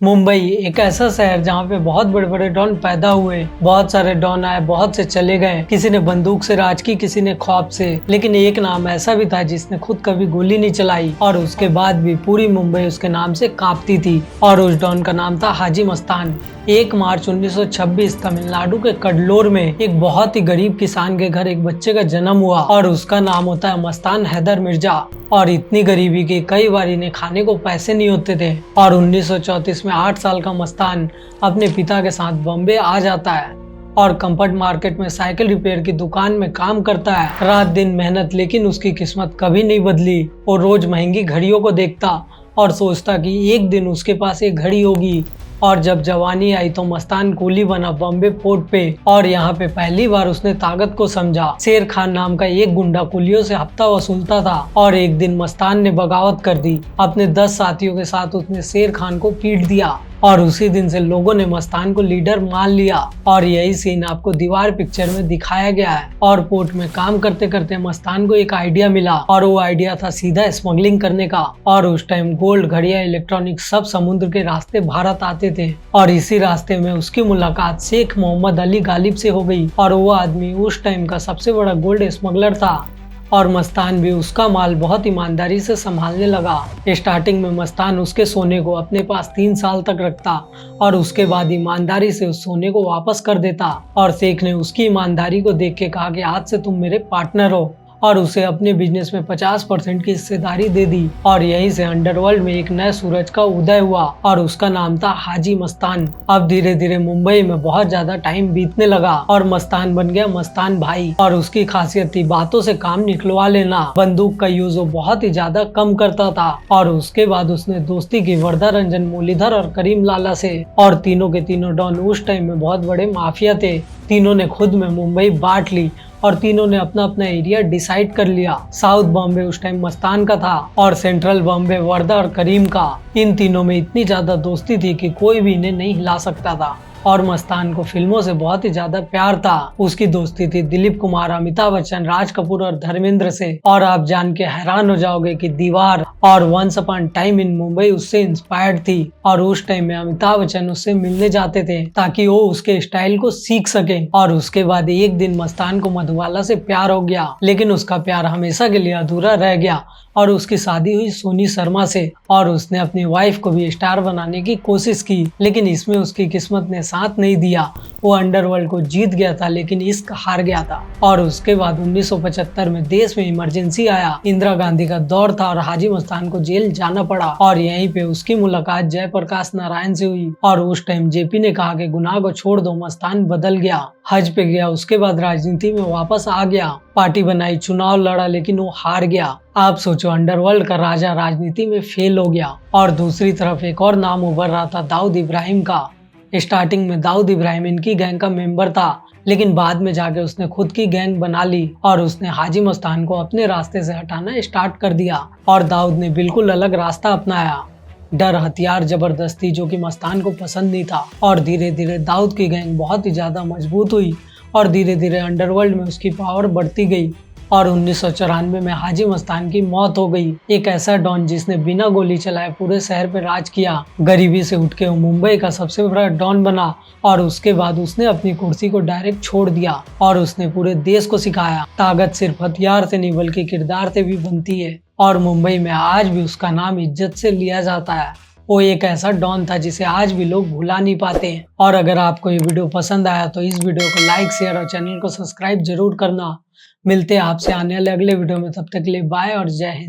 मुंबई एक ऐसा शहर जहाँ पे बहुत बड़े बड़े डॉन पैदा हुए, बहुत सारे डॉन आए, बहुत से चले गए। किसी ने बंदूक से राज की, किसी ने ख्वाब से, लेकिन एक नाम ऐसा भी था जिसने खुद कभी गोली नहीं चलाई और उसके बाद भी पूरी मुंबई उसके नाम से कांपती थी। और उस डॉन का नाम था हाजी मस्तान। 1 मार्च 1926 तमिलनाडु के कडलोर में एक बहुत ही गरीब किसान के घर एक बच्चे का जन्म हुआ और उसका नाम होता है मस्तान हैदर मिर्जा। और इतनी गरीबी कि कई बार इन्हें खाने को पैसे नहीं होते थे। और 1934 में 8 साल का मस्तान अपने पिता के साथ बॉम्बे आ जाता है और कंफर्ट मार्केट में साइकिल रिपेयर की दुकान में काम करता है। रात दिन मेहनत, लेकिन उसकी किस्मत कभी नहीं बदली। वो रोज महंगी घड़ियों को देखता और सोचता कि एक दिन उसके पास एक घड़ी होगी। और जब जवानी आई तो मस्तान कूली बना बॉम्बे पोर्ट पे और यहाँ पे पहली बार उसने ताकत को समझा। शेर खान नाम का एक गुंडा कुलियों से हफ्ता वसूलता था और एक दिन मस्तान ने बगावत कर दी। अपने 10 साथियों के साथ उसने शेर खान को पीट दिया और उसी दिन से लोगों ने मस्तान को लीडर मान लिया। और यही सीन आपको दीवार पिक्चर में दिखाया गया है। और पोर्ट में काम करते करते मस्तान को एक आइडिया मिला और वो आइडिया था सीधा स्मगलिंग करने का। और उस टाइम गोल्ड, घड़ियां, इलेक्ट्रॉनिक सब समुद्र के रास्ते भारत आते थे। और इसी रास्ते में उसकी मुलाकात शेख मोहम्मद अली गालिब से हो गई और वो आदमी उस टाइम का सबसे बड़ा गोल्ड स्मगलर था। और मस्तान भी उसका माल बहुत ईमानदारी से संभालने लगा। स्टार्टिंग में मस्तान उसके सोने को अपने पास 3 साल तक रखता और उसके बाद ईमानदारी से उस सोने को वापस कर देता। और शेख ने उसकी ईमानदारी को देख के कहा कि आज से तुम मेरे पार्टनर हो, और उसे अपने बिजनेस में 50% की हिस्सेदारी दे दी। और यहीं से अंडरवर्ल्ड में एक नए सूरज का उदय हुआ और उसका नाम था हाजी मस्तान। अब धीरे धीरे मुंबई में बहुत ज्यादा टाइम बीतने लगा और मस्तान बन गया मस्तान भाई। और उसकी खासियत थी बातों से काम निकलवा लेना। बंदूक का यूज वो बहुत ही ज्यादा कम करता था। और उसके बाद उसने दोस्ती की वरदा रंजन, मुरलीधर और करीम लाला से। और तीनों के तीनों डॉन उस टाइम में बहुत बड़े माफिया थे। तीनों ने खुद में मुंबई बांट ली और तीनों ने अपना अपना एरिया डिसाइड कर लिया। साउथ बॉम्बे उस टाइम मस्तान का था और सेंट्रल बॉम्बे वरदा और करीम का। इन तीनों में इतनी ज्यादा दोस्ती थी कि कोई भी इन्हें नहीं हिला सकता था। और मस्तान को फिल्मों से बहुत ही ज्यादा प्यार था। उसकी दोस्ती थी दिलीप कुमार, अमिताभ बच्चन, राज कपूर और धर्मेंद्र से। और आप जान के हैरान हो जाओगे कि दीवार और once upon time in Mumbai उससे इंस्पायर्ड थी। और उस टाइम में अमिताभ बच्चन उससे मिलने जाते थे ताकि वो उसके स्टाइल को सीख सके। और उसके बाद एक दिन मस्तान को मधुबाला से प्यार हो गया, लेकिन उसका प्यार हमेशा के लिए अधूरा रह गया और उसकी शादी हुई सोनी शर्मा से। और उसने अपनी वाइफ को भी स्टार बनाने की कोशिश की, लेकिन इसमें उसकी किस्मत ने साथ नहीं दिया। वो अंडरवर्ल्ड को जीत गया था लेकिन इश्क हार गया था। और उसके बाद 1975 में देश में इमरजेंसी आया, इंदिरा गांधी का दौर था और हाजी मस्तान को जेल जाना पड़ा। और यहीं पे उसकी मुलाकात जयप्रकाश नारायण से हुई और उस टाइम जेपी ने कहा कि गुनाह को छोड़ दो। मस्तान बदल गया, हज पे गया, उसके बाद राजनीति में वापस आ गया, पार्टी बनाई, चुनाव लड़ा, लेकिन वो हार गया। आप सोचो, अंडरवर्ल्ड का राजा राजनीति में फेल हो गया। और दूसरी तरफ एक और नाम उभर रहा था, दाऊद इब्राहिम का। स्टार्टिंग में दाऊद इब्राहिम इनकी गैंग का मेंबर था, लेकिन बाद में जाके उसने खुद की गैंग बना ली और उसने हाजी मस्तान को अपने रास्ते से हटाना स्टार्ट कर दिया। और दाऊद ने बिल्कुल अलग रास्ता अपनाया, डर, हथियार, जबरदस्ती, जो कि मस्तान को पसंद नहीं था। और धीरे धीरे दाऊद की गैंग बहुत ही ज्यादा मजबूत हुई और धीरे धीरे अंडरवर्ल्ड में उसकी पावर बढ़ती गई। और 1994 में हाजी मस्तान की मौत हो गई। एक ऐसा डॉन जिसने बिना गोली चलाए पूरे शहर पे राज किया। गरीबी से उठ के वो मुंबई का सबसे बड़ा डॉन बना और उसके बाद उसने अपनी कुर्सी को डायरेक्ट छोड़ दिया और उसने पूरे देश को सिखाया ताकत सिर्फ हथियार से नहीं बल्कि किरदार से भी बनती है। और मुंबई में आज भी उसका नाम इज्जत से लिया जाता है। वो एक ऐसा डॉन था जिसे आज भी लोग भुला नहीं पाते हैं। और अगर आपको ये वीडियो पसंद आया तो इस वीडियो को लाइक, शेयर और चैनल को सब्सक्राइब जरूर करना। मिलते हैं आपसे आने वाले अगले वीडियो में, तब तक के लिए बाय और जय हिंद।